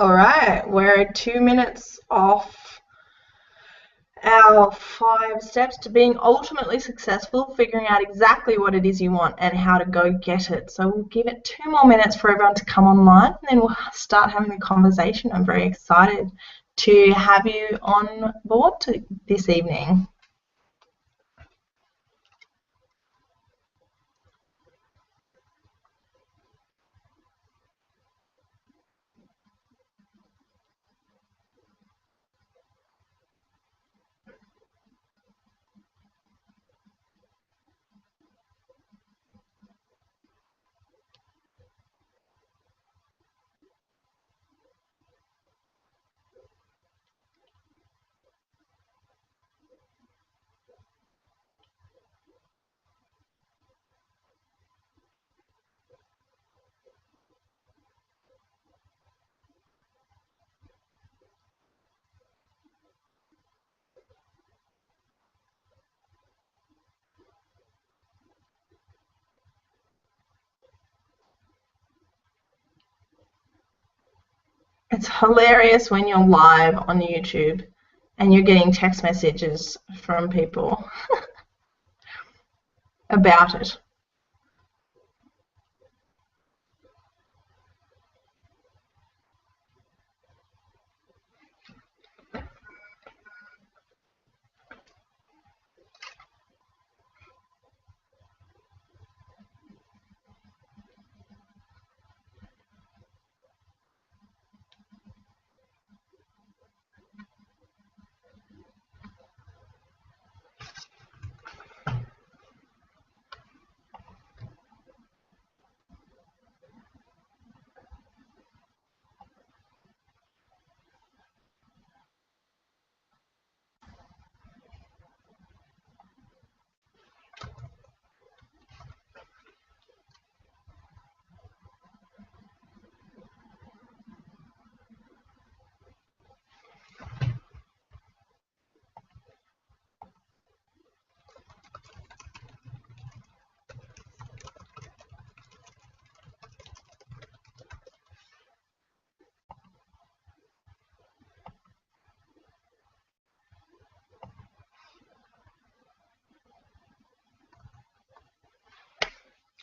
All right, we're 2 minutes off our 5 steps to being ultimately successful, figuring out exactly what it is you want and how to go get it. So we'll give it 2 more minutes for everyone to come online, and then we'll start having a conversation. I'm very excited to have you on board this evening. It's hilarious when you're live on YouTube and you're getting text messages from people about it.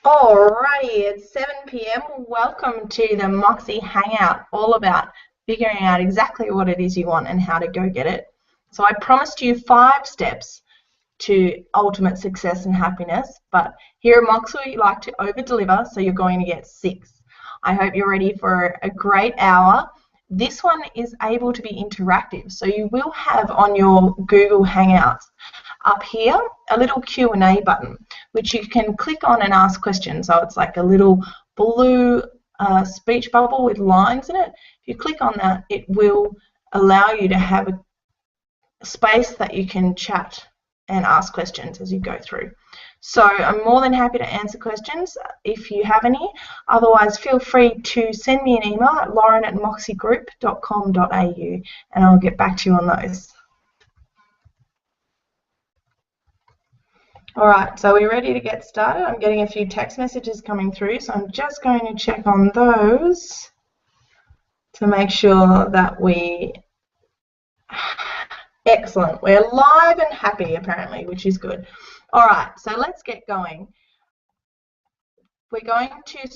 Alrighty, it's 7 p.m. Welcome to the Moxxi Hangout, all about figuring out exactly what it is you want and how to go get it. So I promised you 5 steps to ultimate success and happiness, but here at Moxxi we like to over-deliver, so you're going to get 6. I hope you're ready for a great hour. This one is able to be interactive, so you will have on your Google Hangouts up here a little Q&A button which you can click on and ask questions. So it's like a little blue speech bubble with lines in it. If you click on that, it will allow you to have a space that you can chat and ask questions as you go through. So I'm more than happy to answer questions if you have any. Otherwise, feel free to send me an email at lauren@moxxigroup.com.au and I'll get back to you on those. All right, so we're ready to get started. I'm getting a few text messages coming through, so I'm just going to check on those to make sure that excellent. We're live and happy apparently, which is good. All right, so let's get going. We're going to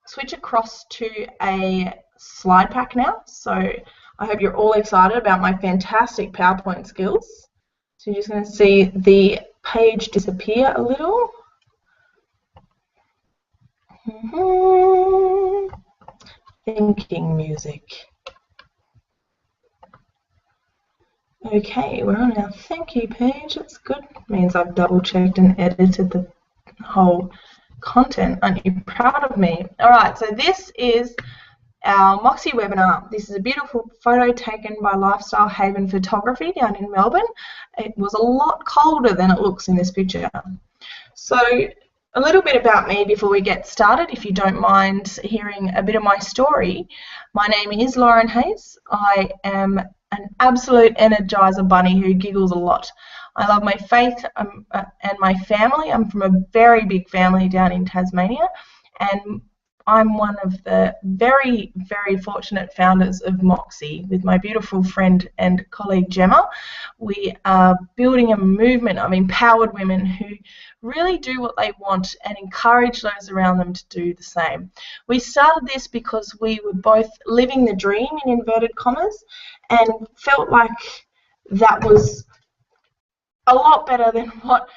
switch across to a slide pack now. So I hope you're all excited about my fantastic PowerPoint skills. So you're just going to see the page disappear a little. Thinking music. Okay, we're on our thank you page. That's good. It means I've double checked and edited the whole content. Aren't you proud of me? All right, so this is our Moxxi webinar. This is a beautiful photo taken by Lifestyle Haven Photography down in Melbourne. It was a lot colder than it looks in this picture. So a little bit about me before we get started, if you don't mind hearing a bit of my story. My name is Lauren Hayes. I am an absolute energizer bunny who giggles a lot. I love my faith and my family. I'm from a very big family down in Tasmania, and I'm one of the very, very fortunate founders of Moxxi with my beautiful friend and colleague Gemma. We are building a movement of empowered women who really do what they want and encourage those around them to do the same. We started this because we were both living the dream, in inverted commas, and felt like that was a lot better than what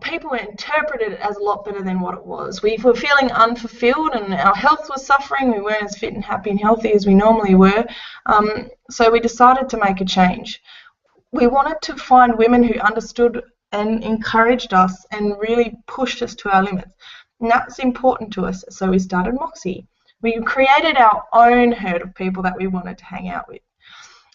people interpreted it as a lot better than what it was. We were feeling unfulfilled and our health was suffering. We weren't as fit and happy and healthy as we normally were. So we decided to make a change. We wanted to find women who understood and encouraged us and really pushed us to our limits. And that's important to us. So we started Moxxi. We created our own herd of people that we wanted to hang out with.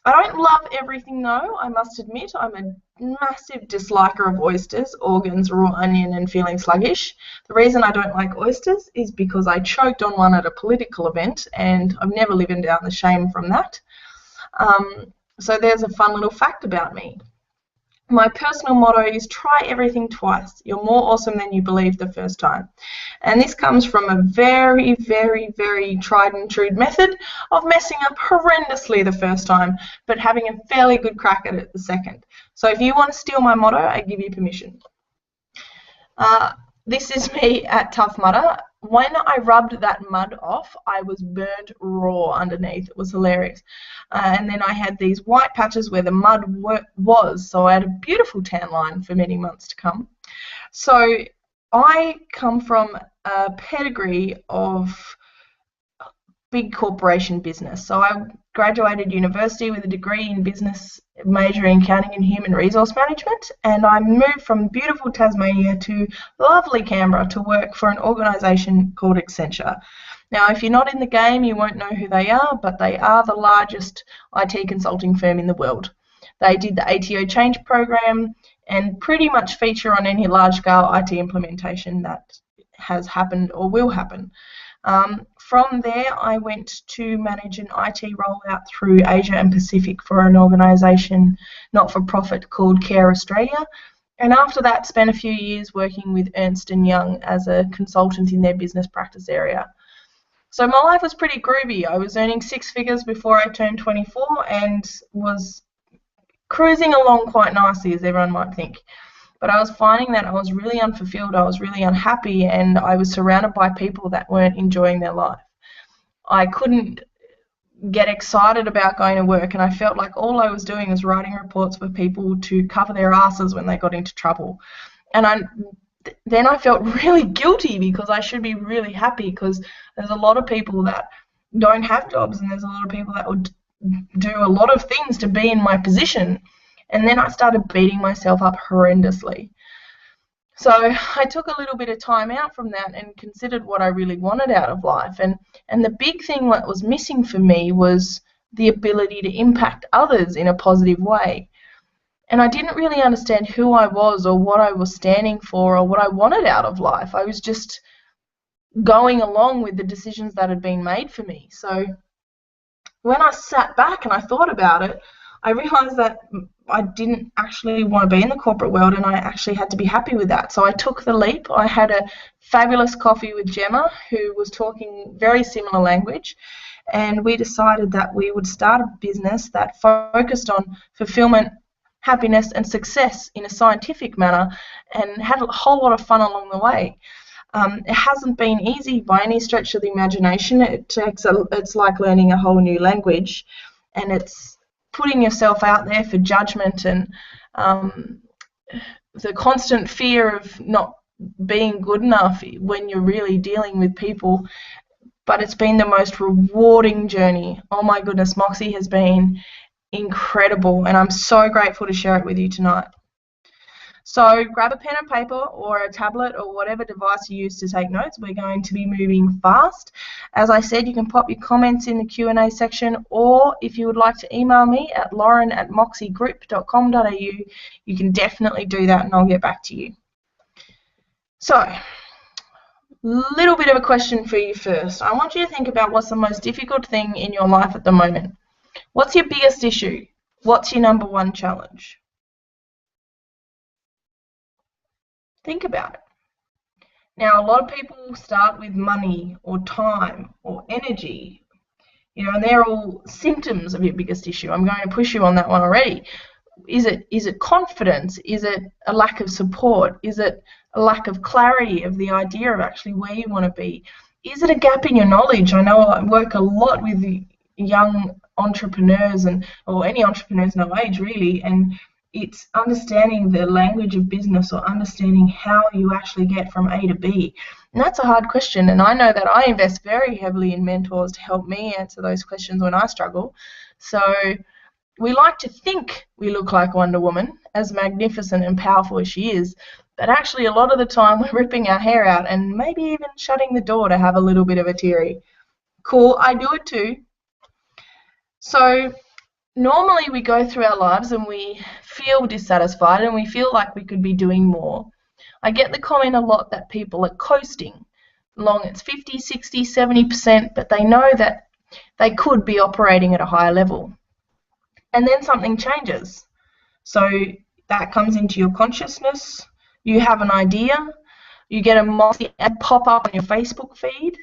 I don't love everything though, I must admit. I'm a massive disliker of oysters, organs, raw onion and feeling sluggish. The reason I don't like oysters is because I choked on one at a political event and I've never lived down the shame from that. So there's a fun little fact about me. My personal motto is try everything twice. You're more awesome than you believe the first time. And this comes from a very, very, very tried and true method of messing up horrendously the first time, but having a fairly good crack at it the second. So if you want to steal my motto, I give you permission. This is me at Tough Mudder. When I rubbed that mud off, I was burnt raw underneath. It was hilarious. And then I had these white patches where the mud was, so I had a beautiful tan line for many months to come. So I come from a pedigree of big corporation business. So I graduated university with a degree in business, majoring in accounting and human resource management, and I moved from beautiful Tasmania to lovely Canberra to work for an organisation called Accenture. Now, if you're not in the game, you won't know who they are, but they are the largest IT consulting firm in the world. They did the ATO change program and pretty much feature on any large-scale IT implementation that has happened or will happen. From there, I went to manage an IT rollout through Asia and Pacific for an organisation, not-for-profit, called Care Australia. And after that, spent a few years working with Ernst & Young as a consultant in their business practice area. So my life was pretty groovy. I was earning 6 figures before I turned 24 and was cruising along quite nicely, as everyone might think. But I was finding that I was really unfulfilled, I was really unhappy, and I was surrounded by people that weren't enjoying their life. I couldn't get excited about going to work, and I felt like all I was doing was writing reports for people to cover their asses when they got into trouble. And then I felt really guilty because I should be really happy, because there's a lot of people that don't have jobs, and there's a lot of people that would do a lot of things to be in my position. And then I started beating myself up horrendously. So I took a little bit of time out from that and considered what I really wanted out of life. And the big thing that was missing for me was the ability to impact others in a positive way. And I didn't really understand who I was or what I was standing for or what I wanted out of life. I was just going along with the decisions that had been made for me. So when I sat back and I thought about it, I realised that I didn't actually want to be in the corporate world, and I actually had to be happy with that. So I took the leap. I had a fabulous coffee with Gemma, who was talking very similar language, and we decided that we would start a business that focused on fulfillment, happiness and success in a scientific manner, and had a whole lot of fun along the way. It hasn't been easy by any stretch of the imagination. It's like learning a whole new language, and it's putting yourself out there for judgment and the constant fear of not being good enough when you're really dealing with people. But it's been the most rewarding journey. Oh my goodness, Moxxi has been incredible, and I'm so grateful to share it with you tonight. So grab a pen and paper or a tablet or whatever device you use to take notes. We're going to be moving fast. As I said, you can pop your comments in the Q&A section, or if you would like to email me at lauren@moxxigroup.com.au, you can definitely do that and I'll get back to you. So, little bit of a question for you first. I want you to think about what's the most difficult thing in your life at the moment. What's your biggest issue? What's your number one challenge? Think about it. Now, a lot of people start with money or time or energy, and they're all symptoms of your biggest issue. I'm going to push you on that one already. Is it confidence? Is it a lack of support? Is it a lack of clarity of the idea of actually where you want to be? Is it a gap in your knowledge? I know I work a lot with young entrepreneurs or any entrepreneurs no age really, and it's understanding the language of business or understanding how you actually get from A to B. And that's a hard question, and I know that I invest very heavily in mentors to help me answer those questions when I struggle. So we like to think we look like Wonder Woman, as magnificent and powerful as she is, but actually a lot of the time we're ripping our hair out and maybe even shutting the door to have a little bit of a teary. Cool, I do it too. So normally we go through our lives and we feel dissatisfied and we feel like we could be doing more. I get the comment a lot that people are coasting along. It's 50, 60, 70%, but they know that they could be operating at a higher level. And then something changes. So that comes into your consciousness. You have an idea. You get a Moxxi ad pop up on your Facebook feed.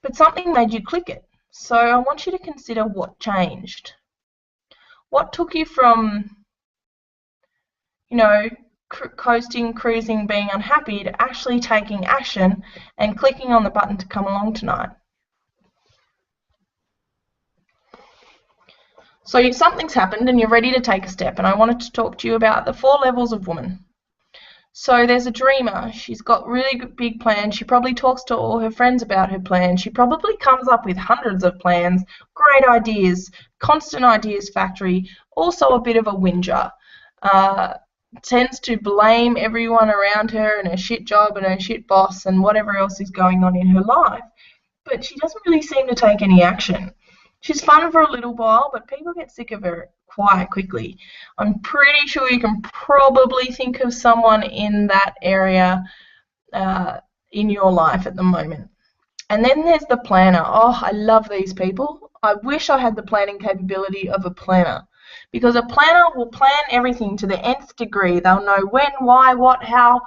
But something made you click it. So I want you to consider what changed. What took you from, coasting, cruising, being unhappy to actually taking action and clicking on the button to come along tonight? So something's happened and you're ready to take a step, and I wanted to talk to you about the 4 levels of woman. So there's a dreamer. She's got really big plans. She probably talks to all her friends about her plans. She probably comes up with hundreds of plans, great ideas, constant ideas factory, also a bit of a whinger. Tends to blame everyone around her and her shit job and her shit boss and whatever else is going on in her life. But she doesn't really seem to take any action. She's fun for a little while, but people get sick of her quite quickly. I'm pretty sure you can probably think of someone in that area in your life at the moment. And then there's the planner. Oh, I love these people. I wish I had the planning capability of a planner, because a planner will plan everything to the nth degree. They'll know when, why, what, how.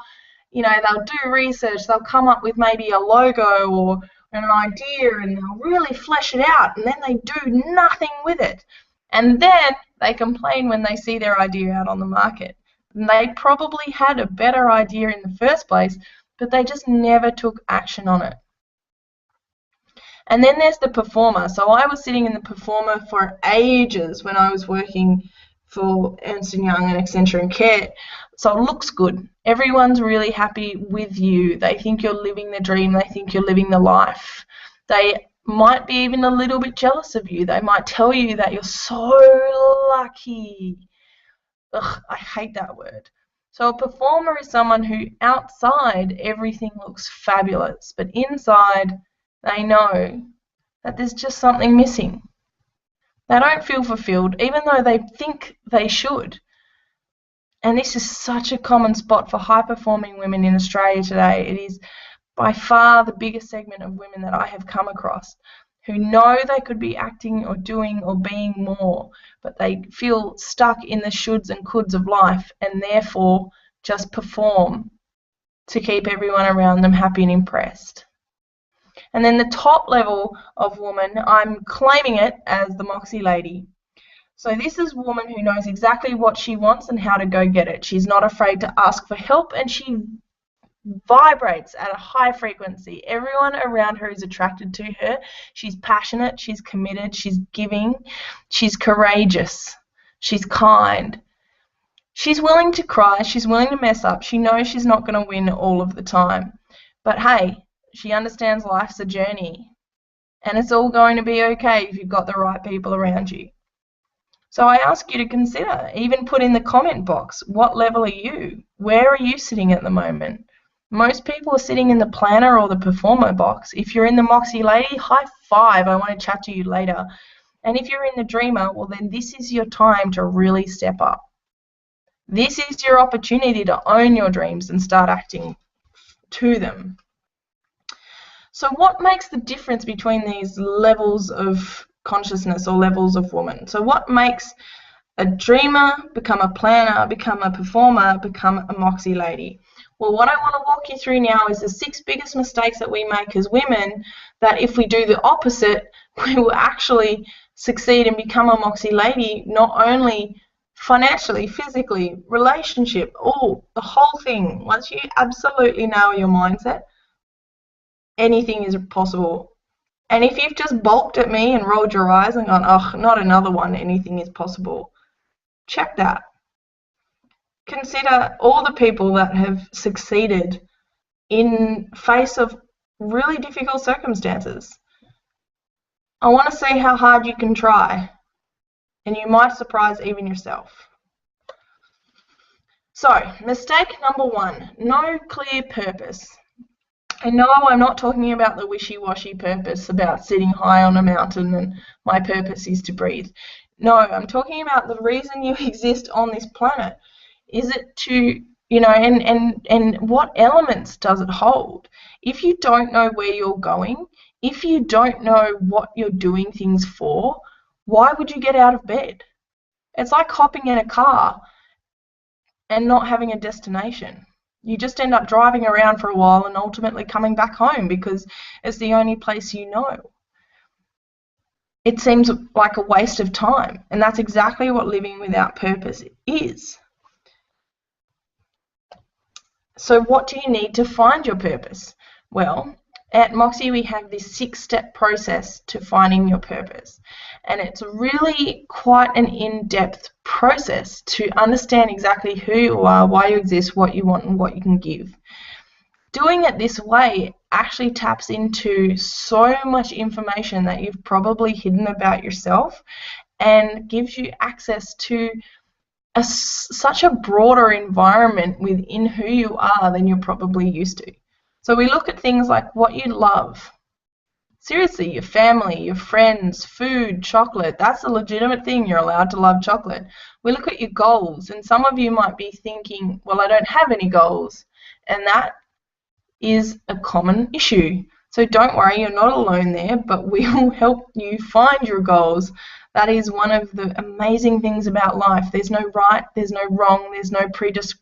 They'll do research. They'll come up with maybe a logo or an idea, and they'll really flesh it out, and then they do nothing with it. And then they complain when they see their idea out on the market. And they probably had a better idea in the first place, but they just never took action on it. And then there's the performer. So I was sitting in the performer for ages when I was working for Ernst & Young and Accenture and Care. So it looks good. Everyone's really happy with you. They think you're living the dream. They think you're living the life. They might be even a little bit jealous of you. They might tell you that you're so lucky. Ugh, I hate that word. So a performer is someone who outside everything looks fabulous, but inside they know that there's just something missing. They don't feel fulfilled, even though they think they should. And this is such a common spot for high-performing women in Australia today. It is by far the biggest segment of women that I have come across who know they could be acting or doing or being more, but they feel stuck in the shoulds and coulds of life and therefore just perform to keep everyone around them happy and impressed. And then the top level of woman, I'm claiming it as the Moxxi lady. So this is a woman who knows exactly what she wants and how to go get it. She's not afraid to ask for help, and she vibrates at a high frequency. Everyone around her is attracted to her. She's passionate, she's committed, she's giving, she's courageous, she's kind. She's willing to cry, she's willing to mess up. She knows she's not going to win all of the time. But hey, she understands life's a journey, and it's all going to be okay if you've got the right people around you. So I ask you to consider, even put in the comment box, what level are you? Where are you sitting at the moment? Most people are sitting in the planner or the performer box. If you're in the Moxxi lady, high five, I want to chat to you later. And if you're in the dreamer, well then this is your time to really step up. This is your opportunity to own your dreams and start acting to them. So what makes the difference between these levels of consciousness or levels of woman? So what makes a dreamer become a planner, become a performer, become a Moxxi lady? Well, what I want to walk you through now is the 6 biggest mistakes that we make as women, that if we do the opposite, we will actually succeed and become a Moxxi lady, not only financially, physically, relationship, the whole thing. Once you absolutely nail your mindset, anything is possible. And if you've just balked at me and rolled your eyes and gone, oh, not another one, anything is possible, check that. Consider all the people that have succeeded in face of really difficult circumstances. I want to see how hard you can try, and you might surprise even yourself. So, mistake number 1, no clear purpose. And no, I'm not talking about the wishy-washy purpose about sitting high on a mountain and my purpose is to breathe. No, I'm talking about the reason you exist on this planet. Is it to, and what elements does it hold? If you don't know where you're going, if you don't know what you're doing things for, why would you get out of bed? It's like hopping in a car and not having a destination. You just end up driving around for a while and ultimately coming back home because it's the only place you know. It seems like a waste of time, and that's exactly what living without purpose is. So what do you need to find your purpose? Well, at Moxxi we have this 6-step process to finding your purpose, and it's really quite an in-depth process to understand exactly who you are, why you exist, what you want, and what you can give. Doing it this way actually taps into so much information that you've probably hidden about yourself and gives you access to such a broader environment within who you are than you're probably used to. So we look at things like what you love. Seriously, your family, your friends, food, chocolate, that's a legitimate thing. You're allowed to love chocolate. We look at your goals, and some of you might be thinking, well, I don't have any goals. And that is a common issue. So don't worry, you're not alone there, but we will help you find your goals. That is one of the amazing things about life. There's no right, there's no wrong, there's no presupposed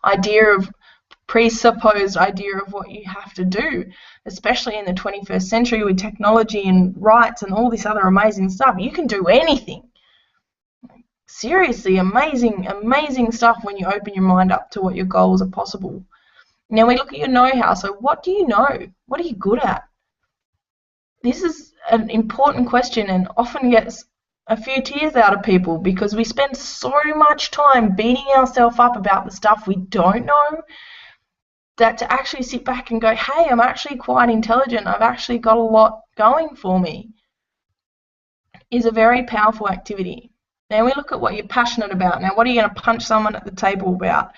idea of what you have to do, especially in the 21st century with technology and rights and all this other amazing stuff. You can do anything. Seriously, amazing stuff when you open your mind up to what your goals are possible. Now we look at your know-how. So what do you know? What are you good at? This is an important question and often gets a few tears out of people because we spend so much time beating ourselves up about the stuff we don't know, that to actually sit back and go, hey, I'm actually quite intelligent, I've actually got a lot going for me, is a very powerful activity. Now we look at what you're passionate about. Now what are you going to punch someone at the table about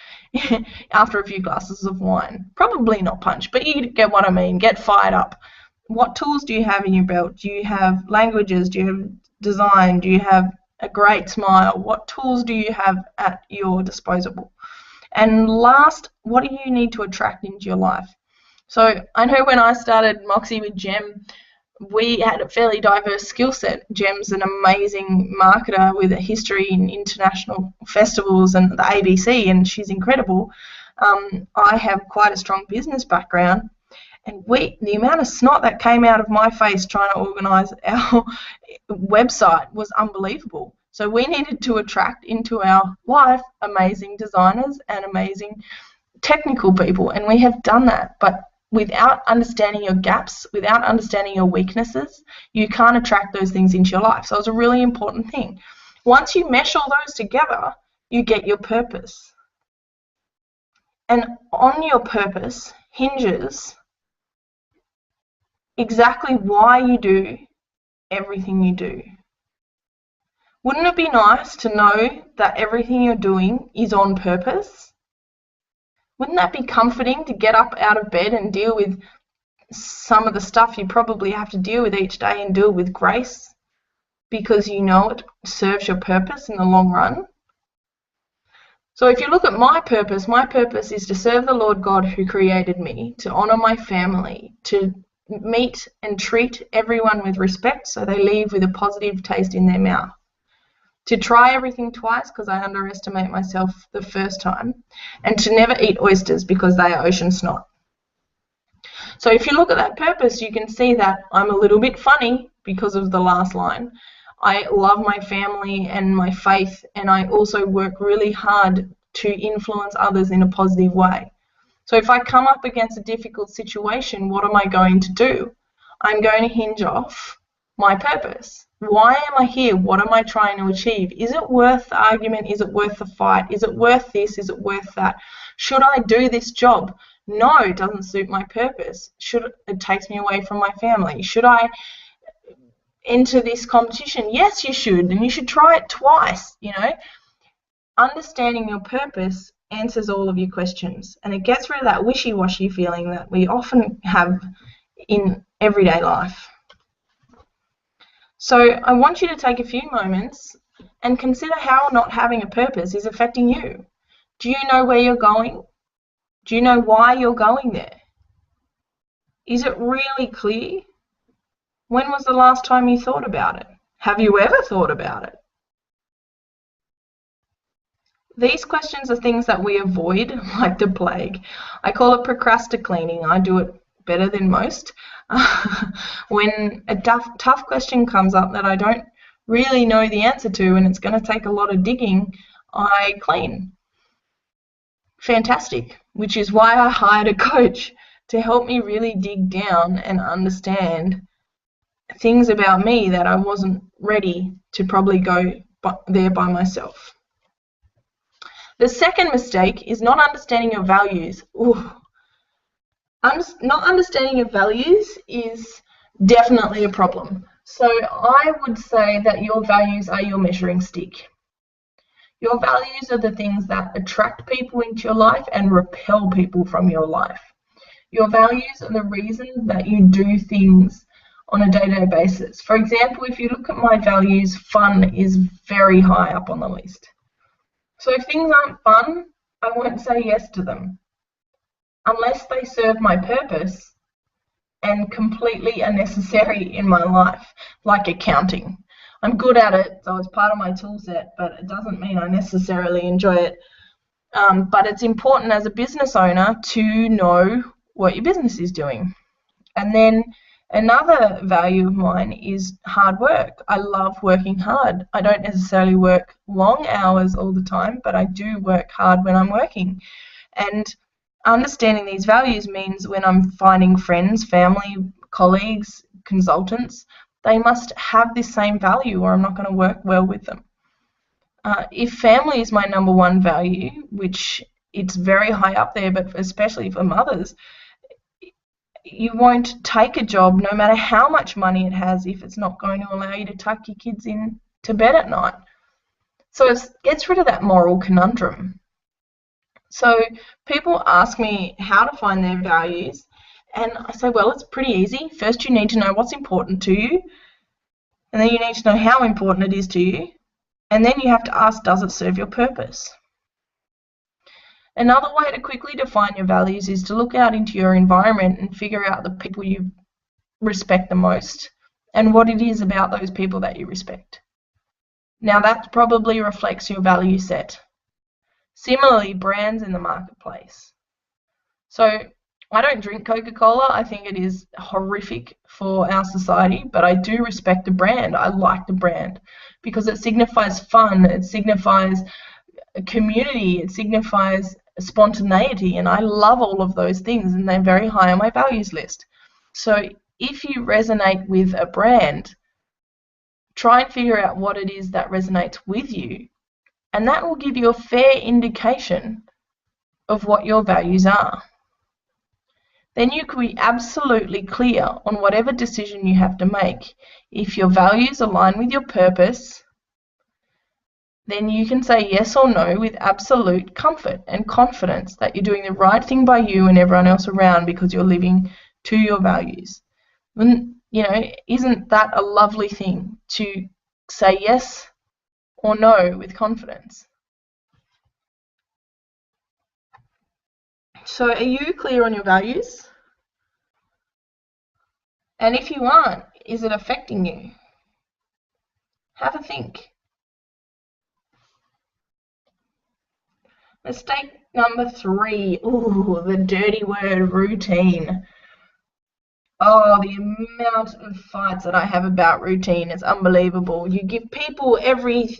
after a few glasses of wine? Probably not punch, but you get what I mean, get fired up. What tools do you have in your belt? Do you have languages? Do you have design? Do you have a great smile? What tools do you have at your disposal? And last, what do you need to attract into your life? So I know when I started Moxxi with Jem, we had a fairly diverse skill set. Jem's an amazing marketer with a history in international festivals and the ABC, and she's incredible. I have quite a strong business background, and the amount of snot that came out of my face trying to organise our website was unbelievable. So we needed to attract into our life amazing designers and amazing technical people, and we have done that. But without understanding your gaps, without understanding your weaknesses, you can't attract those things into your life. So it's a really important thing. Once you mesh all those together, you get your purpose. And on your purpose hinges exactly why you do everything you do. Wouldn't it be nice to know that everything you're doing is on purpose? Wouldn't that be comforting to get up out of bed and deal with some of the stuff you probably have to deal with each day and do it with grace because you know it serves your purpose in the long run? So if you look at my purpose is to serve the Lord God who created me, to honour my family, to meet and treat everyone with respect so they leave with a positive taste in their mouth, to try everything twice because I underestimate myself the first time, and to never eat oysters because they are ocean snot. So if you look at that purpose, you can see that I'm a little bit funny because of the last line. I love my family and my faith, and I also work really hard to influence others in a positive way. So if I come up against a difficult situation, what am I going to do? I'm going to hinge off my purpose. Why am I here? What am I trying to achieve? Is it worth the argument? Is it worth the fight? Is it worth this? Is it worth that? Should I do this job? No, it doesn't suit my purpose. It takes me away from my family. Should I enter this competition? Yes, you should, and you should try it twice. Understanding your purpose answers all of your questions, and it gets rid of that wishy-washy feeling that we often have in everyday life. So I want you to take a few moments and consider how not having a purpose is affecting you. Do you know where you're going? Do you know why you're going there? Is it really clear? When was the last time you thought about it? Have you ever thought about it? These questions are things that we avoid like the plague. I call it procrastinating. I do it better than most. When a tough question comes up that I don't really know the answer to and it's going to take a lot of digging, I clean. Fantastic, which is why I hired a coach to help me really dig down and understand things about me that I wasn't ready to probably go there by myself. The second mistake is not understanding your values. Not understanding your values is definitely a problem. So I would say that your values are your measuring stick. Your values are the things that attract people into your life and repel people from your life. Your values are the reason that you do things on a day-to-day basis. For example, if you look at my values, fun is very high up on the list. So if things aren't fun, I won't say yes to them unless they serve my purpose and completely are necessary in my life, like accounting. I'm good at it, so it's part of my tool set, but it doesn't mean I necessarily enjoy it. But it's important as a business owner to know what your business is doing. And then another value of mine is hard work. I love working hard. I don't necessarily work long hours all the time, but I do work hard when I'm working. And understanding these values means when I'm finding friends, family, colleagues, consultants, they must have this same value or I'm not going to work well with them. If family is my number one value, which it's very high up there, but especially for mothers, you won't take a job no matter how much money it has if it's not going to allow you to tuck your kids in to bed at night. So it gets rid of that moral conundrum. So people ask me how to find their values, and I say, well, it's pretty easy. First, you need to know what's important to you, and then you need to know how important it is to you, and then you have to ask, does it serve your purpose? Another way to quickly define your values is to look out into your environment and figure out the people you respect the most and what it is about those people that you respect. Now that probably reflects your value set. Similarly, brands in the marketplace. So I don't drink Coca-Cola. I think it is horrific for our society, but I do respect the brand. I like the brand because it signifies fun, it signifies community, it signifies spontaneity, and I love all of those things, and they're very high on my values list. So if you resonate with a brand, try and figure out what it is that resonates with you, and that will give you a fair indication of what your values are. Then you can be absolutely clear on whatever decision you have to make. If your values align with your purpose, then you can say yes or no with absolute comfort and confidence that you're doing the right thing by you and everyone else around because you're living to your values. And, isn't that a lovely thing to say yes or no with confidence? So are you clear on your values? And if you aren't, is it affecting you? Have a think. Mistake number 3. Ooh, the dirty word, routine. Oh, the amount of fights that I have about routine is unbelievable. You give people every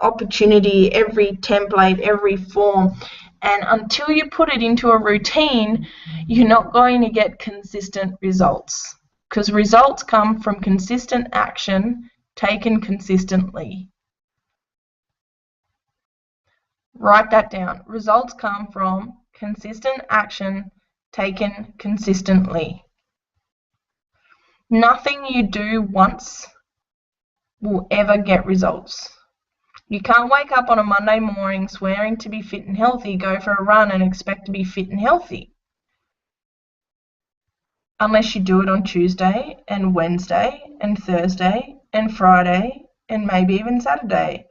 opportunity, every template, every form, and until you put it into a routine, you're not going to get consistent results, because results come from consistent action taken consistently. Write that down. Results come from consistent action taken consistently. Nothing you do once will ever get results. You can't wake up on a Monday morning swearing to be fit and healthy, go for a run and expect to be fit and healthy. Unless you do it on Tuesday and Wednesday and Thursday and Friday and maybe even Saturday.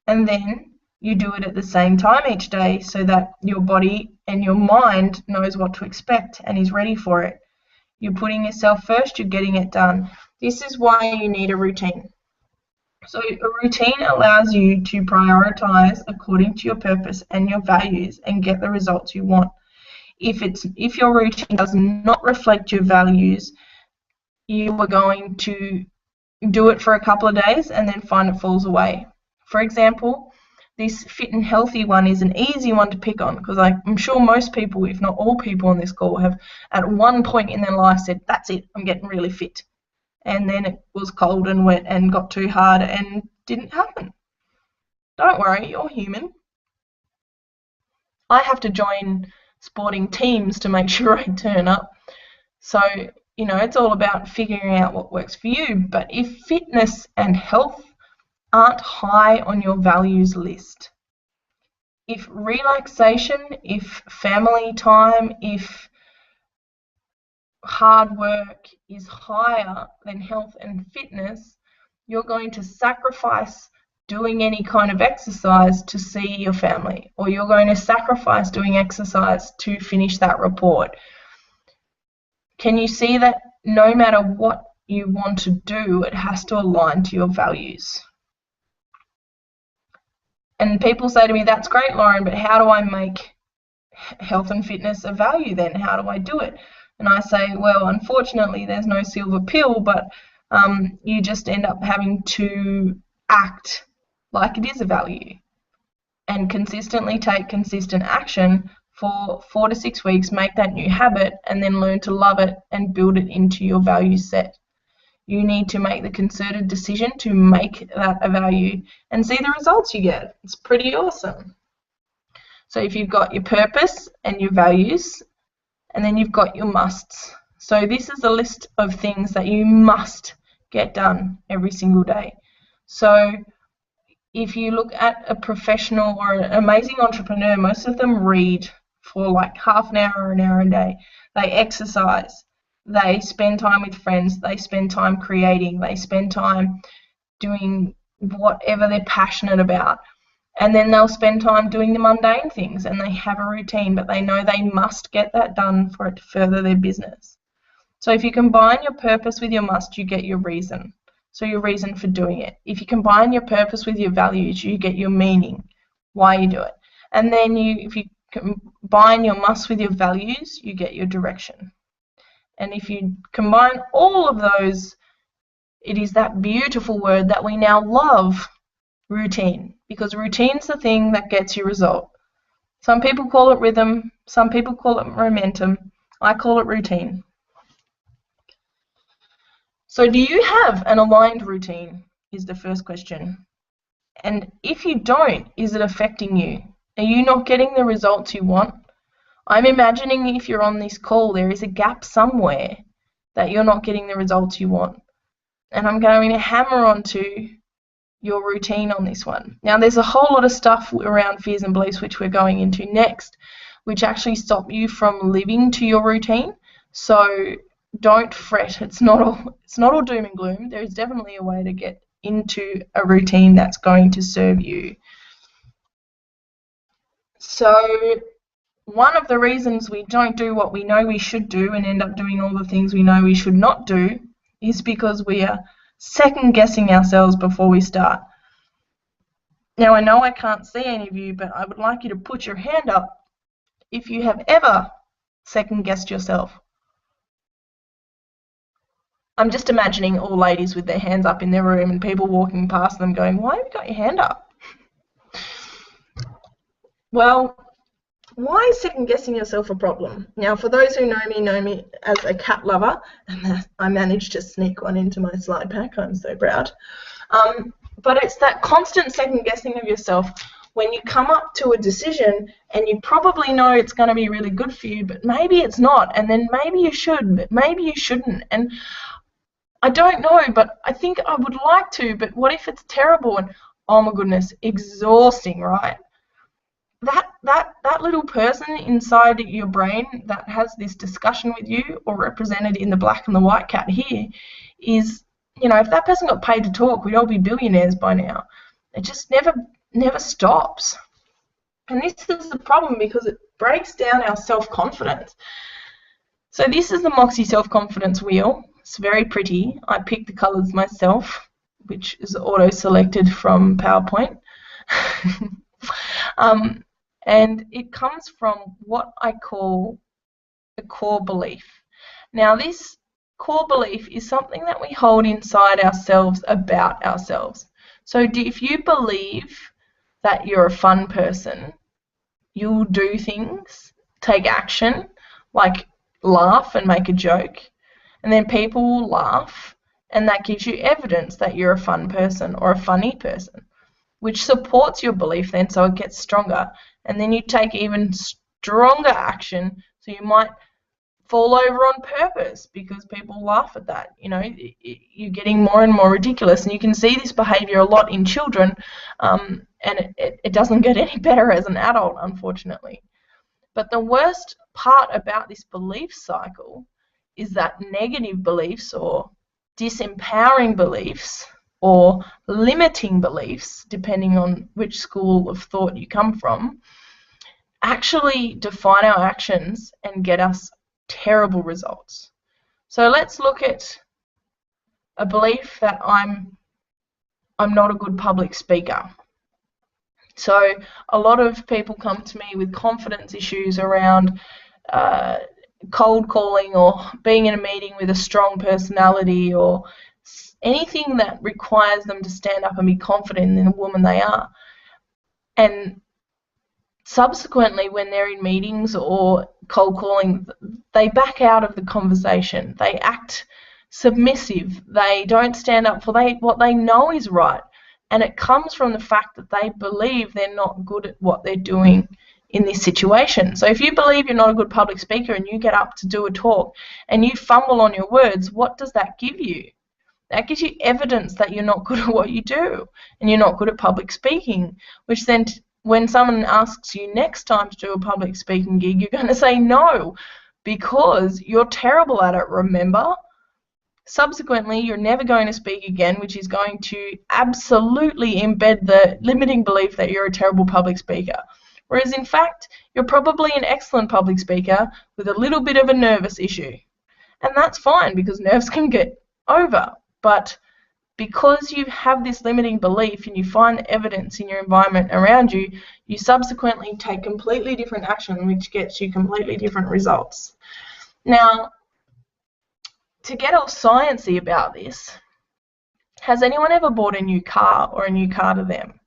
And then you do it at the same time each day so that your body and your mind knows what to expect and is ready for it. You're putting yourself first, you're getting it done. This is why you need a routine. So a routine allows you to prioritize according to your purpose and your values and get the results you want. If your routine does not reflect your values, you are going to do it for a couple of days and then find it falls away. For example, this fit and healthy one is an easy one to pick on, because I'm sure most people, if not all people on this call, have at one point in their life said, that's it, I'm getting really fit. And then it was cold and wet and got too hard and didn't happen. Don't worry, you're human. I have to join sporting teams to make sure I turn up. So, it's all about figuring out what works for you. But if fitness and health aren't high on your values list, if relaxation, if family time, if hard work is higher than health and fitness, you're going to sacrifice doing any kind of exercise to see your family, or you're going to sacrifice doing exercise to finish that report. Can you see that no matter what you want to do, it has to align to your values? And people say to me, that's great, Lauren, but how do I make health and fitness a value then? How do I do it? And I say, well, unfortunately, there's no silver pill, but you just end up having to act like it is a value and consistently take consistent action for 4 to 6 weeks, make that new habit, and then learn to love it and build it into your value set. You need to make the concerted decision to make that a value and see the results you get. It's pretty awesome. So if you've got your purpose and your values, and then you've got your musts. So this is a list of things that you must get done every single day. So if you look at a professional or an amazing entrepreneur, most of them read for like half an hour or an hour a day. They exercise. They spend time with friends. They spend time creating. They spend time doing whatever they're passionate about. And then they'll spend time doing the mundane things, and they have a routine, but they know they must get that done for it to further their business. So if you combine your purpose with your must, you get your reason. So your reason for doing it. If you combine your purpose with your values, you get your meaning, why you do it. And then if you combine your must with your values, you get your direction. And if you combine all of those, it is that beautiful word that we now love, routine, because routine's the thing that gets you result. Some people call it rhythm, some people call it momentum. I call it routine. So do you have an aligned routine is the first question. And if you don't, is it affecting you? Are you not getting the results you want? I'm imagining if you're on this call, there is a gap somewhere that you're not getting the results you want. And I'm going to hammer onto your routine on this one. Now, there's a whole lot of stuff around fears and beliefs, which we're going into next, which actually stop you from living to your routine. So don't fret. It's not all doom and gloom. There is definitely a way to get into a routine that's going to serve you. So one of the reasons we don't do what we know we should do and end up doing all the things we know we should not do is because we are second guessing ourselves before we start. Now, I know I can't see any of you, but I would like you to put your hand up if you have ever second-guessed yourself. I'm just imagining all ladies with their hands up in their room and people walking past them going, why have you got your hand up? Well, why is second-guessing yourself a problem? Now, for those who know me as a cat lover, and I managed to sneak one into my slide pack, I'm so proud. But it's that constant second-guessing of yourself when you come up to a decision and you probably know it's going to be really good for you, but maybe it's not, and then maybe you should, but maybe you shouldn't. And I don't know, but I think I would like to, but what if it's terrible? And oh my goodness, exhausting, right? That little person inside your brain that has this discussion with you, or represented in the black and the white cat here, is, you know, if that person got paid to talk, we'd all be billionaires by now. It just never stops. And this is the problem because it breaks down our self-confidence. So this is the Moxxi self-confidence wheel. It's very pretty. I picked the colors myself, which is auto-selected from PowerPoint. And it comes from what I call a core belief. Now, this core belief is something that we hold inside ourselves about ourselves. So if you believe that you're a fun person, you'll do things, take action, like laugh and make a joke, and then people will laugh, and that gives you evidence that you're a fun person or a funny person, which supports your belief then, so it gets stronger. And then you take even stronger action, so you might fall over on purpose because people laugh at that. You know, you're getting more and more ridiculous, and you can see this behavior a lot in children, and it doesn't get any better as an adult, unfortunately. But the worst part about this belief cycle is that negative beliefs or disempowering beliefs or limiting beliefs, depending on which school of thought you come from, actually define our actions and get us terrible results. So let's look at a belief that I'm not a good public speaker. So a lot of people come to me with confidence issues around cold calling or being in a meeting with a strong personality or anything that requires them to stand up and be confident in the woman they are. And subsequently, when they're in meetings or cold calling, they back out of the conversation. They act submissive. They don't stand up for what they know is right. And it comes from the fact that they believe they're not good at what they're doing in this situation. So if you believe you're not a good public speaker and you get up to do a talk and you fumble on your words, what does that give you? That gives you evidence that you're not good at what you do and you're not good at public speaking, which then when someone asks you next time to do a public speaking gig, you're going to say no because you're terrible at it, remember? Subsequently, you're never going to speak again, which is going to absolutely embed the limiting belief that you're a terrible public speaker. Whereas, in fact, you're probably an excellent public speaker with a little bit of a nervous issue. And that's fine because nerves can get over. But because you have this limiting belief and you find evidence in your environment around you, you subsequently take completely different action, which gets you completely different results. Now, to get all sciencey about this, has anyone ever bought a new car or a new car to them?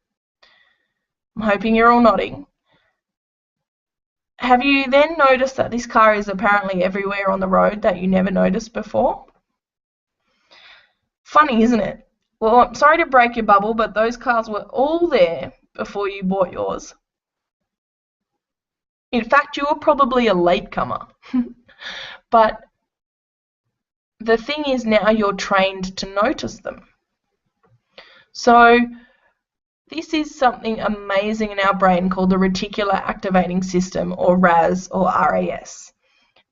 I'm hoping you're all nodding. Have you then noticed that this car is apparently everywhere on the road that you never noticed before? Funny, isn't it? Well, I'm sorry to break your bubble, but those cars were all there before you bought yours. In fact, you were probably a latecomer. But the thing is now you're trained to notice them. So this is something amazing in our brain called the reticular activating system, or RAS, or RAS.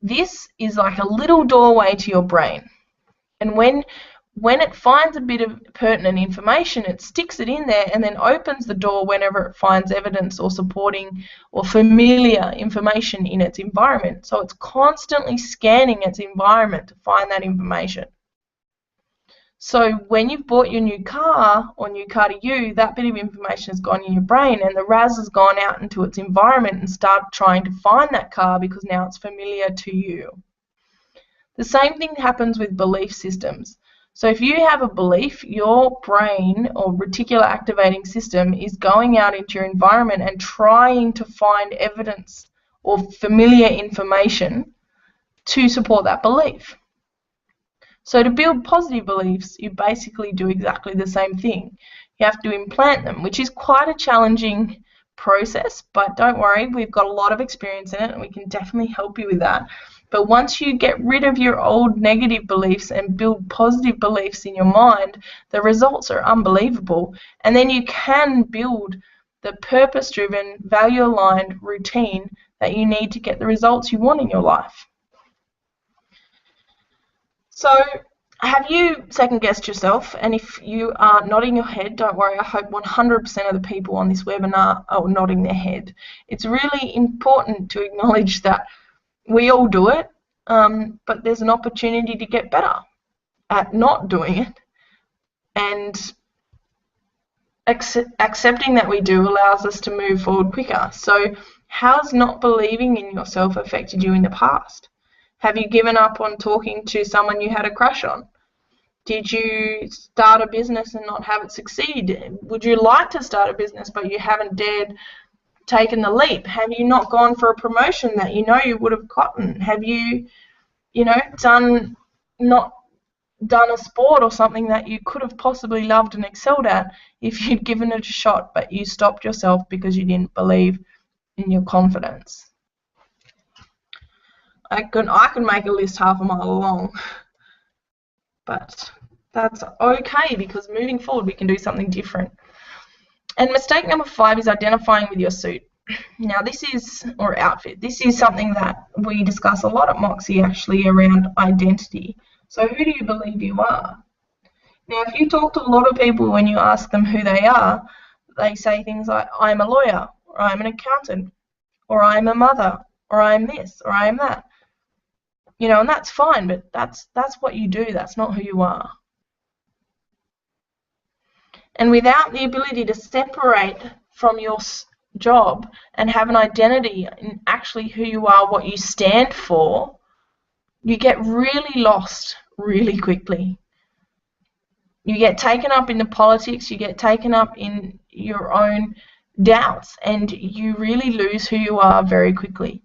This is like a little doorway to your brain. And when it finds a bit of pertinent information, it sticks it in there and then opens the door whenever it finds evidence or supporting or familiar information in its environment. So it's constantly scanning its environment to find that information. So when you've bought your new car, or new car to you, that bit of information has gone in your brain, and the RAS has gone out into its environment and started trying to find that car because now it's familiar to you. The same thing happens with belief systems. So if you have a belief, your brain or reticular activating system is going out into your environment and trying to find evidence or familiar information to support that belief. So to build positive beliefs, you basically do exactly the same thing. You have to implant them, which is quite a challenging process, but don't worry, we've got a lot of experience in it and we can definitely help you with that. But once you get rid of your old negative beliefs and build positive beliefs in your mind, the results are unbelievable. And then you can build the purpose-driven, value-aligned routine that you need to get the results you want in your life. So have you second-guessed yourself? And if you are nodding your head, don't worry, I hope 100% of the people on this webinar are nodding their head. It's really important to acknowledge that we all do it, but there's an opportunity to get better at not doing it. And accepting that we do allows us to move forward quicker. So how's not believing in yourself affected you in the past? Have you given up on talking to someone you had a crush on? Did you start a business and not have it succeed? Would you like to start a business but you haven't dared taken the leap? Have you not gone for a promotion that you know you would have gotten? Have you, not done a sport or something that you could have possibly loved and excelled at if you'd given it a shot, but you stopped yourself because you didn't believe in your confidence? I could make a list half a mile long, but that's okay because moving forward we can do something different. And mistake number 5 is identifying with your suit. Now or outfit. This is something that we discuss a lot at Moxxi actually around identity. So who do you believe you are? Now if you talk to a lot of people, when you ask them who they are, they say things like, I'm a lawyer, or I'm an accountant, or I'm a mother, or I'm this, or I'm that. And that's fine, but that's what you do. That's not who you are. And without the ability to separate from your job and have an identity in actually who you are, what you stand for, you get really lost really quickly. You get taken up in the politics, you get taken up in your own doubts, and you really lose who you are very quickly.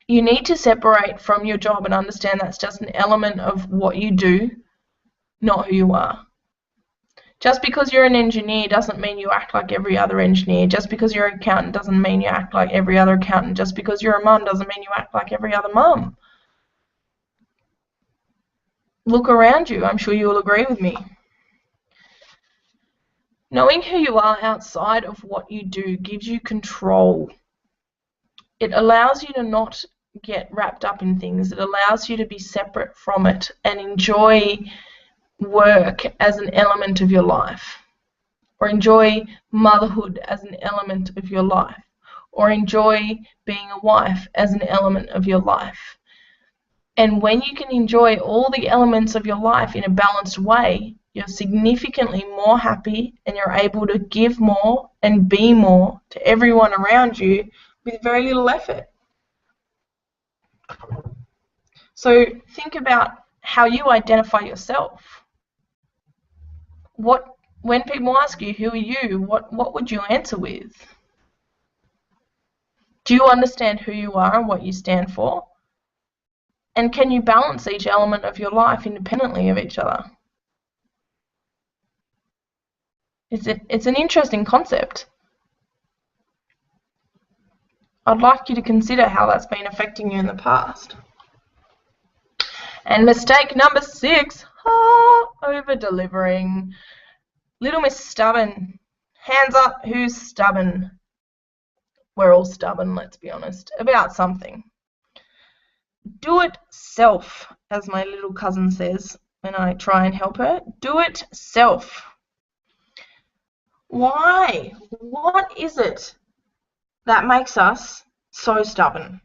You need to separate from your job and understand that's just an element of what you do, not who you are. Just because you're an engineer doesn't mean you act like every other engineer. Just because you're an accountant doesn't mean you act like every other accountant. Just because you're a mum doesn't mean you act like every other mum. Look around you. I'm sure you will agree with me. Knowing who you are outside of what you do gives you control. It allows you to not get wrapped up in things. It allows you to be separate from it and enjoy work as an element of your life, or enjoy motherhood as an element of your life, or enjoy being a wife as an element of your life. And when you can enjoy all the elements of your life in a balanced way, you're significantly more happy and you're able to give more and be more to everyone around you with very little effort. So think about how you identify yourself. When people ask you, who are you, what would you answer with? Do you understand who you are and what you stand for? And can you balance each element of your life independently of each other? It's an interesting concept. I'd like you to consider how that's been affecting you in the past. And mistake number 6, over-delivering. Little Miss Stubborn. Hands up, who's stubborn? We're all stubborn, let's be honest, about something. Do it self, as my little cousin says when I try and help her. Do it self. Why? What is it that makes us so stubborn?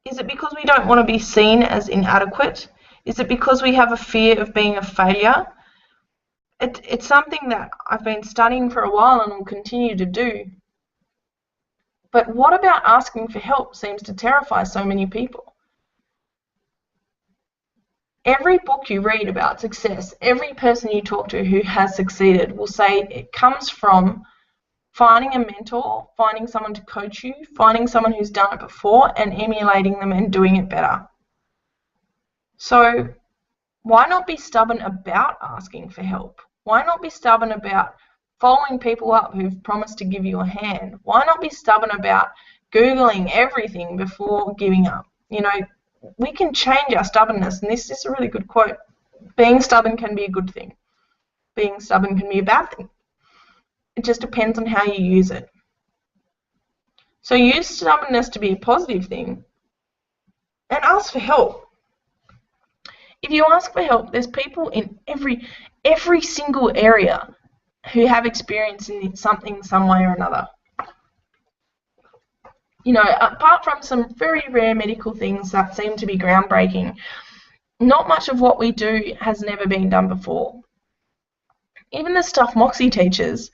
Is it because we don't want to be seen as inadequate? Is it because we have a fear of being a failure? It's something that I've been studying for a while and will continue to do. But what about asking for help seems to terrify so many people? Every book you read about success, every person you talk to who has succeeded will say it comes from finding a mentor, finding someone to coach you, finding someone who's done it before and emulating them and doing it better. So why not be stubborn about asking for help? Why not be stubborn about following people up who've promised to give you a hand? Why not be stubborn about Googling everything before giving up? You know, we can change our stubbornness, and this is a really good quote. Being stubborn can be a good thing. Being stubborn can be a bad thing. It just depends on how you use it. So use stubbornness to be a positive thing and ask for help. If you ask for help, there's people in every single area who have experience in something some way or another. You know, apart from some very rare medical things that seem to be groundbreaking, not much of what we do has never been done before. Even the stuff Moxxi teaches,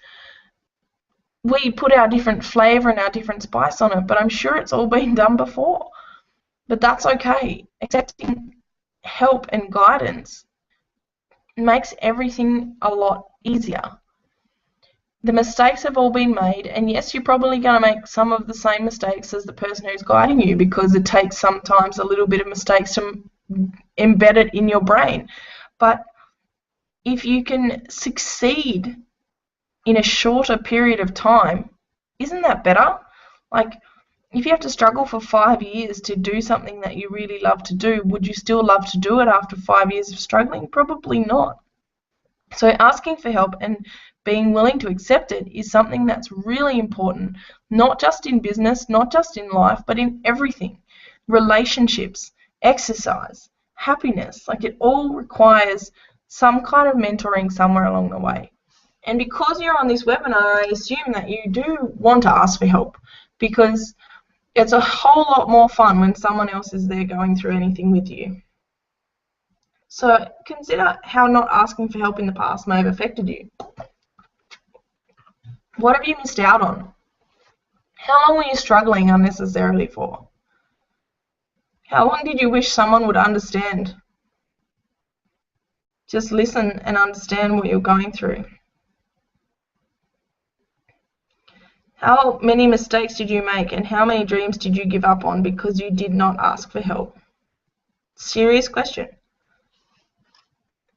we put our different flavour and our different spice on it, but I'm sure it's all been done before. But that's okay. Accepting help and guidance makes everything a lot easier. The mistakes have all been made, and yes, you're probably going to make some of the same mistakes as the person who's guiding you, because it takes sometimes a little bit of mistakes to embed it in your brain. But if you can succeed in a shorter period of time, isn't that better? Like, if you have to struggle for 5 years to do something that you really love to do, would you still love to do it after 5 years of struggling? Probably not. So asking for help and being willing to accept it is something that's really important, not just in business, not just in life, but in everything. Relationships, exercise, happiness, like it all requires some kind of mentoring somewhere along the way. And because you're on this webinar, I assume that you do want to ask for help, because it's a whole lot more fun when someone else is there going through anything with you. So consider how not asking for help in the past may have affected you. What have you missed out on? How long were you struggling unnecessarily for? How long did you wish someone would understand? Just listen and understand what you're going through. How many mistakes did you make, and how many dreams did you give up on because you did not ask for help? Serious question.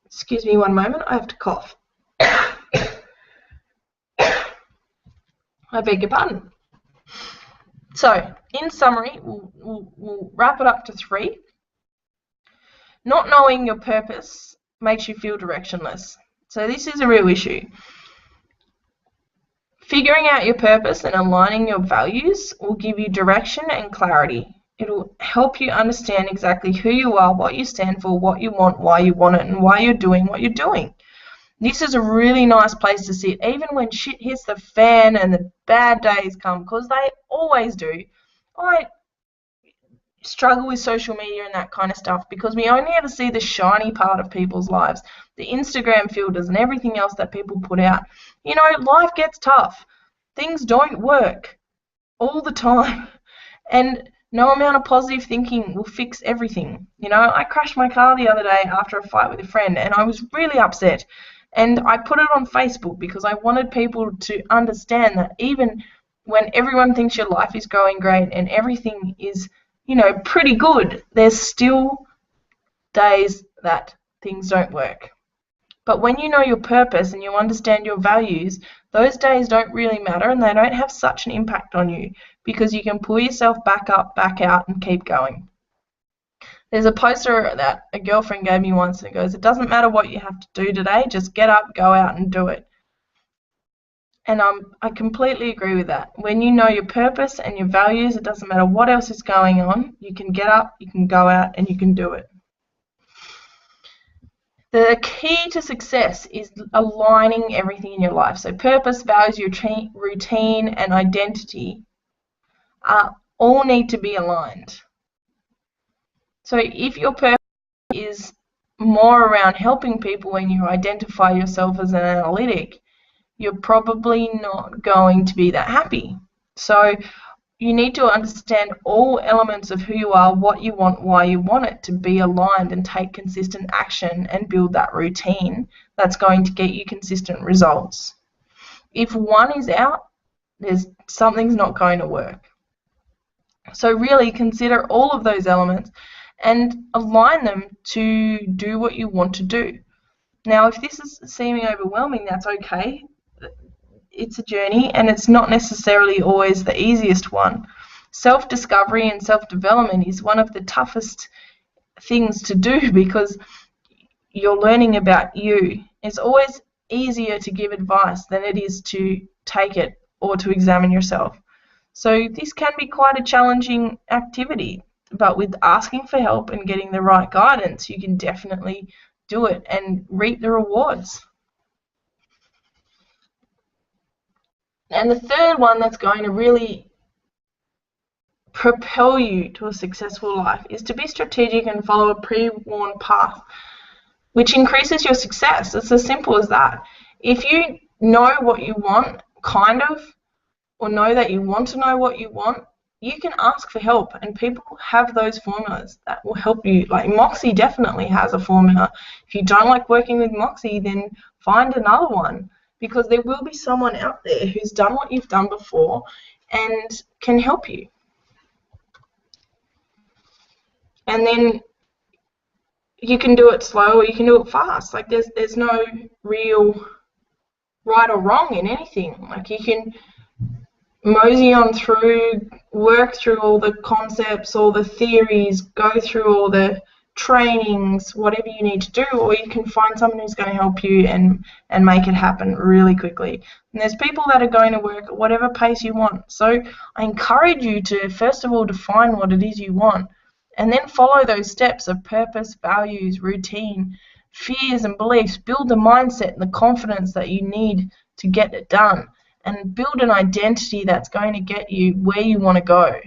Excuse me one moment, I have to cough. I beg your pardon. So, in summary, we'll wrap it up to 3. Not knowing your purpose makes you feel directionless. So this is a real issue. Figuring out your purpose and aligning your values will give you direction and clarity. It'll help you understand exactly who you are, what you stand for, what you want, why you want it, and why you're doing what you're doing. This is a really nice place to sit, even when shit hits the fan and the bad days come, because they always do. I struggle with social media and that kind of stuff because we only ever see the shiny part of people's lives, the Instagram filters and everything else that people put out. You know, life gets tough. Things don't work all the time. And no amount of positive thinking will fix everything. You know, I crashed my car the other day after a fight with a friend, and I was really upset. And I put it on Facebook because I wanted people to understand that even when everyone thinks your life is going great and everything is, you know, pretty good, there's still days that things don't work. But when you know your purpose and you understand your values, those days don't really matter, and they don't have such an impact on you because you can pull yourself back up, back out, and keep going. There's a poster that a girlfriend gave me once, and it goes, "It doesn't matter what you have to do today, just get up, go out, and do it." And I completely agree with that. When you know your purpose and your values, it doesn't matter what else is going on. You can get up, you can go out, and you can do it. The key to success is aligning everything in your life. So purpose, values, routine, and identity all need to be aligned. So if your purpose is more around helping people when you identify yourself as an analytic, you're probably not going to be that happy. So you need to understand all elements of who you are, what you want, why you want it, to be aligned and take consistent action and build that routine that's going to get you consistent results. If one is out, something's not going to work. So really consider all of those elements and align them to do what you want to do. Now, if this is seeming overwhelming, that's okay. It's a journey, and it's not necessarily always the easiest one. Self-discovery and self-development is one of the toughest things to do because you're learning about you. It's always easier to give advice than it is to take it or to examine yourself. So this can be quite a challenging activity, but with asking for help and getting the right guidance, you can definitely do it and reap the rewards. And the third one that's going to really propel you to a successful life is to be strategic and follow a pre-warned path, which increases your success. It's as simple as that. If you know what you want, kind of, or know that you want to know what you want, you can ask for help, and people have those formulas that will help you. Like Moxxi definitely has a formula. If you don't like working with Moxxi, then find another one, because there will be someone out there who's done what you've done before and can help you. And then you can do it slow or you can do it fast. Like there's no real right or wrong in anything. Like you can mosey on through, work through all the concepts, all the theories, go through all the trainings, whatever you need to do, or you can find someone who's going to help you and make it happen really quickly. And there's people that are going to work at whatever pace you want. So I encourage you to, first of all, define what it is you want, and then follow those steps of purpose, values, routine, fears and beliefs. Build the mindset and the confidence that you need to get it done, and build an identity that's going to get you where you want to go.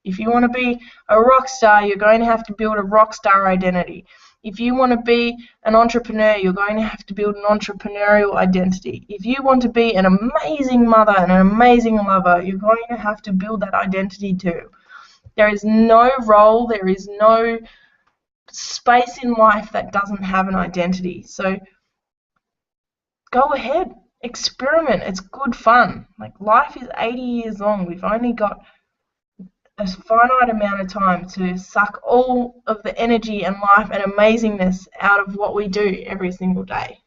If you want to be a rock star, you're going to have to build a rock star identity. If you want to be an entrepreneur, you're going to have to build an entrepreneurial identity. If you want to be an amazing mother and an amazing lover, you're going to have to build that identity too. There is no role, there is no space in life that doesn't have an identity. So go ahead, experiment. It's good fun. Like, life is 80 years long. We've only got a finite amount of time to suck all of the energy and life and amazingness out of what we do every single day.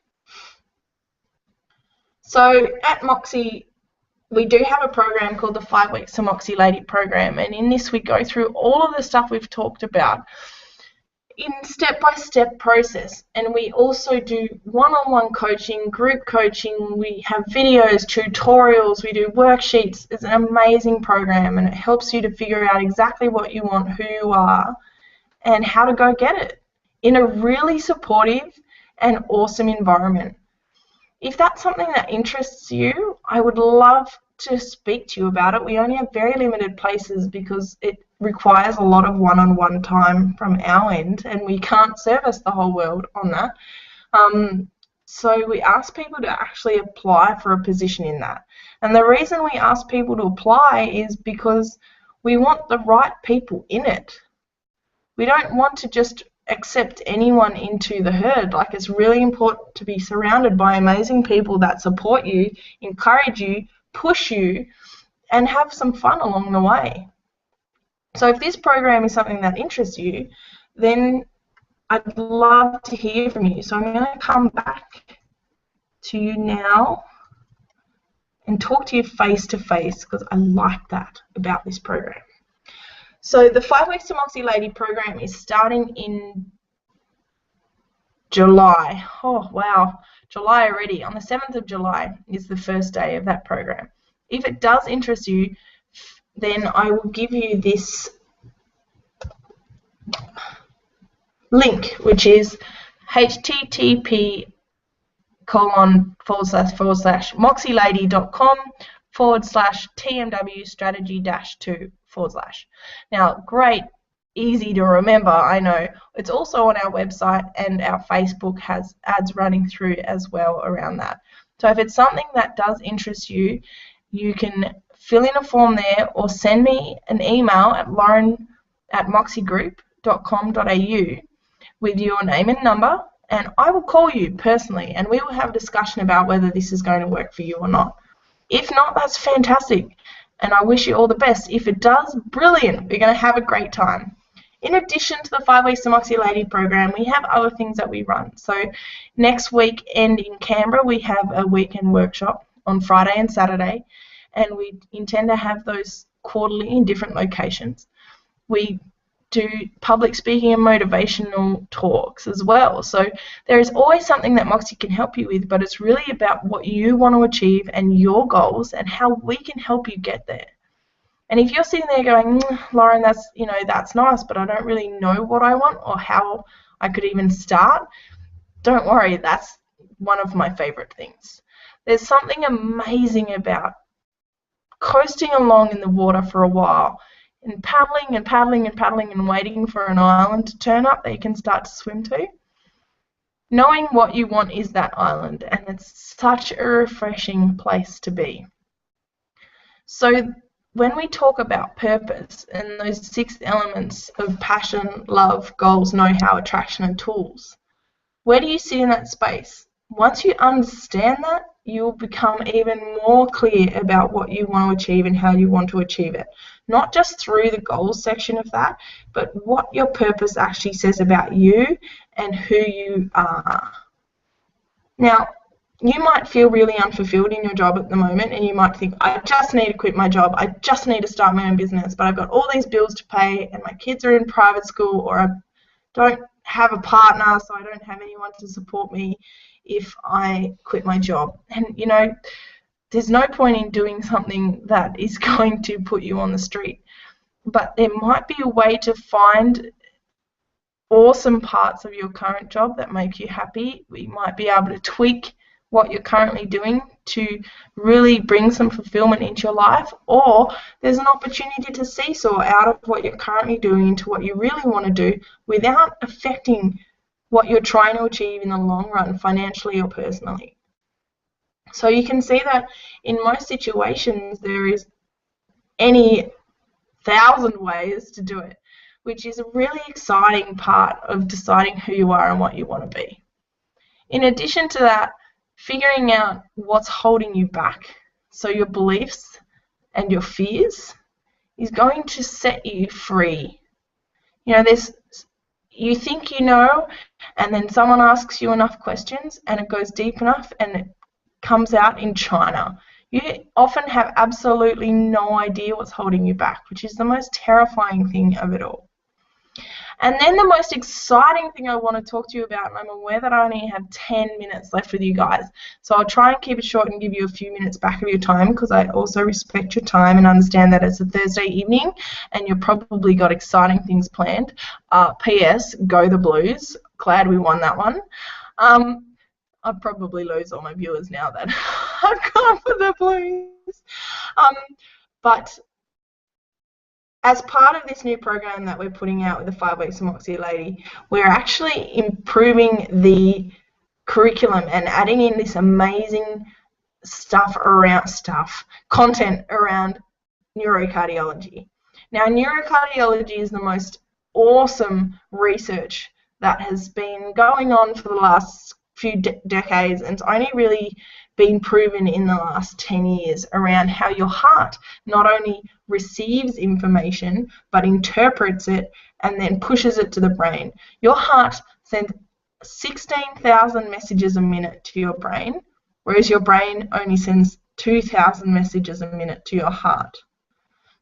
So at Moxxi, we do have a program called the 5 Weeks to Moxxi Lady program, and in this we go through all of the stuff we've talked about in step-by-step process, and we also do one-on-one coaching, group coaching, we have videos, tutorials, we do worksheets. It's an amazing program, and it helps you to figure out exactly what you want, who you are, and how to go get it in a really supportive and awesome environment. If that's something that interests you, I would love to speak to you about it. We only have very limited places because it requires a lot of one-on-one time from our end, and we can't service the whole world on that. So we ask people to actually apply for a position in that. And the reason we ask people to apply is because we want the right people in it. We don't want to just accept anyone into the herd. Like, it's really important to be surrounded by amazing people that support you, encourage you, push you, and have some fun along the way. So if this program is something that interests you, then I'd love to hear from you. So I'm going to come back to you now and talk to you face to face, because I like that about this program. So the 5 Weeks to Moxxi Lady program is starting in July. Oh, wow. July already. On the 7th of July is the first day of that program. If it does interest you, then I will give you this link, which is http://moxxilady.com/TMW strategy-2/. Now, great easy to remember, I know. It's also on our website, and our Facebook has ads running through as well around that. So if it's something that does interest you, you can fill in a form there or send me an email at lauren@moxxigroup.com.au with your name and number, and I will call you personally and we will have a discussion about whether this is going to work for you or not. If not, that's fantastic, and I wish you all the best. If it does, brilliant. We're going to have a great time. In addition to the 5 Weeks to Moxxi Lady program, we have other things that we run. So next weekend in Canberra, we have a weekend workshop on Friday and Saturday, and we intend to have those quarterly in different locations. We do public speaking and motivational talks as well. So there is always something that Moxxi can help you with, but it's really about what you want to achieve and your goals and how we can help you get there. And if you're sitting there going, Lauren, that's nice, but I don't really know what I want or how I could even start, don't worry, that's one of my favorite things. There's something amazing about coasting along in the water for a while and paddling and paddling and paddling and waiting for an island to turn up that you can start to swim to. Knowing what you want is that island, and it's such a refreshing place to be. So when we talk about purpose and those 6 elements of passion, love, goals, know-how, attraction, and tools, where do you sit in that space? Once you understand that, you'll become even more clear about what you want to achieve and how you want to achieve it. Not just through the goals section of that, but what your purpose actually says about you and who you are. Now, you might feel really unfulfilled in your job at the moment, and you might think, I just need to quit my job, I just need to start my own business, but I've got all these bills to pay and my kids are in private school, or I don't have a partner, so I don't have anyone to support me if I quit my job. And there's no point in doing something that is going to put you on the street, but there might be a way to find awesome parts of your current job that make you happy. We might be able to tweak what you're currently doing to really bring some fulfillment into your life, or there's an opportunity to seesaw out of what you're currently doing into what you really want to do without affecting what you're trying to achieve in the long run, financially or personally. So you can see that in most situations there is any 1,000 ways to do it, which is a really exciting part of deciding who you are and what you want to be. In addition to that, figuring out what's holding you back, so your beliefs and your fears, is going to set you free. You think you know, and then someone asks you enough questions and it goes deep enough and it comes out in China. You often have absolutely no idea what's holding you back, which is the most terrifying thing of it all. And then the most exciting thing I want to talk to you about, and I'm aware that I only have 10 minutes left with you guys, so I'll try and keep it short and give you a few minutes back of your time, because I also respect your time and understand that it's a Thursday evening and you've probably got exciting things planned. P.S. Go the Blues. Glad we won that one. I'll probably lose all my viewers now that I've gone for the Blues. But as part of this new program that we're putting out with the 5 Weeks of Moxxi Lady, we're actually improving the curriculum and adding in this amazing content around neurocardiology. Now, neurocardiology is the most awesome research that has been going on for the last few decades, and it's only really been proven in the last 10 years around how your heart not only receives information but interprets it and then pushes it to the brain. Your heart sends 16,000 messages a minute to your brain, whereas your brain only sends 2,000 messages a minute to your heart.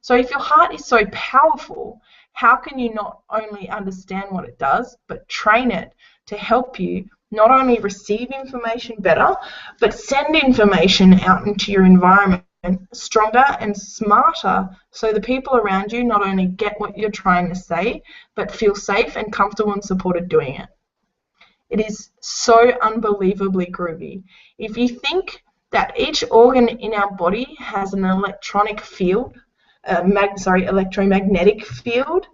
So if your heart is so powerful, how can you not only understand what it does, but train it to help you not only receive information better, but send information out into your environment stronger and smarter, so the people around you not only get what you're trying to say, but feel safe and comfortable and supported doing it. It is so unbelievably groovy. If you think that each organ in our body has an electromagnetic field,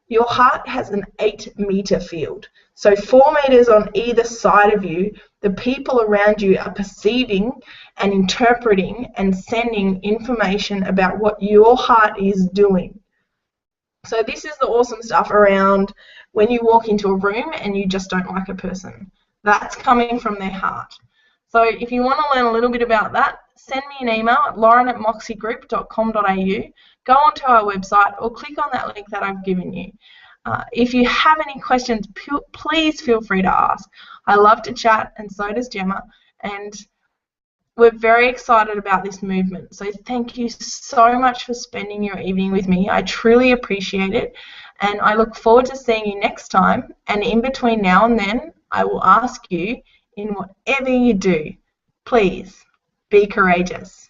Your heart has an 8-meter field. So 4 meters on either side of you, the people around you are perceiving and interpreting and sending information about what your heart is doing. So this is the awesome stuff around when you walk into a room and you just don't like a person. That's coming from their heart. So if you want to learn a little bit about that, send me an email at lauren@moxxigroup.com.au, go onto our website or click on that link that I've given you. If you have any questions, please feel free to ask. I love to chat, and so does Gemma, and we're very excited about this movement. So thank you so much for spending your evening with me. I truly appreciate it, and I look forward to seeing you next time. And in between now and then, I will ask you, in whatever you do, please be courageous.